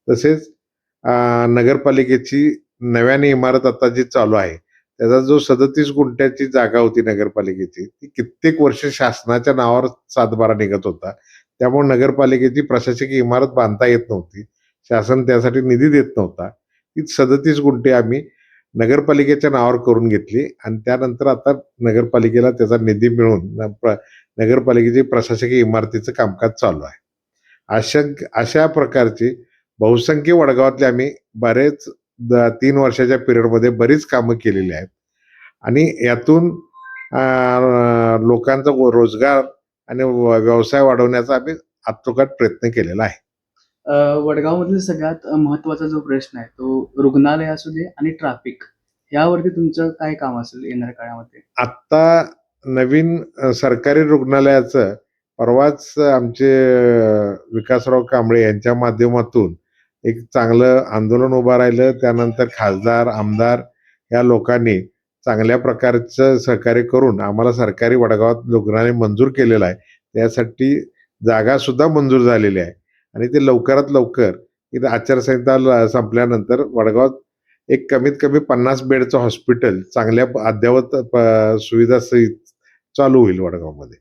तसेच नगरपालिकेची नव्याने इमारत आता जी चालू आहे, त्याचा जो 37 गुंठ्याची जागा होती नगरपालिकेची, ती कित्येक वर्ष शासनाच्या नावावर सातबारा निघत होता. त्यामुळे नगरपालिकेची प्रशासकीय इमारत बांधता येत नव्हती. शासन त्यासाठी निधी देत नव्हता. ती 37 गुंठे आम्ही नगरपालिकेच्या नावावर करून घेतली आणि त्यानंतर आता नगरपालिकेला त्याचा निधी मिळून नगरपालिकेची प्रशासकीय इमारतीचं कामकाज चालू आहे. अशा अशा प्रकारची बहुसंख्य वडगावातले आम्ही बरेच 3 वर्षाच्या पिरियडमध्ये बरीच कामं केलेली आहेत आणि यातून लोकांचा रोजगार आणि व्यवसाय वाढवण्याचा आम्ही आत्मसात प्रयत्न केलेला आहे. वडगावमधील सगळ्यात महत्त्वाचा जो प्रश्न आहे तो रुग्णालय असू दे आणि ट्रॅफिक यावरती तुमचं काय काम असेल येणाऱ्या काळामध्ये? आत्ता नवीन सरकारी रुग्णालयाचं परवाच आमचे विकासराव कांबळे यांच्या माध्यमातून एक चांगलं आंदोलन उभं राहिलं. त्यानंतर खासदार, आमदार या लोकांनी चांगल्या प्रकारचं सहकार्य करून आम्हाला सरकारी वडगावात रुग्णालय मंजूर केलेलं आहे. त्यासाठी जागासुद्धा मंजूर झालेली आहे आणि ते लवकरात लवकर इथं आचारसंहिता संपल्यानंतर वडगावात एक कमीत कमी 50 बेडचं हॉस्पिटल चांगल्या अद्ययावत सुविधासहित चालू होईल वडगावमध्ये.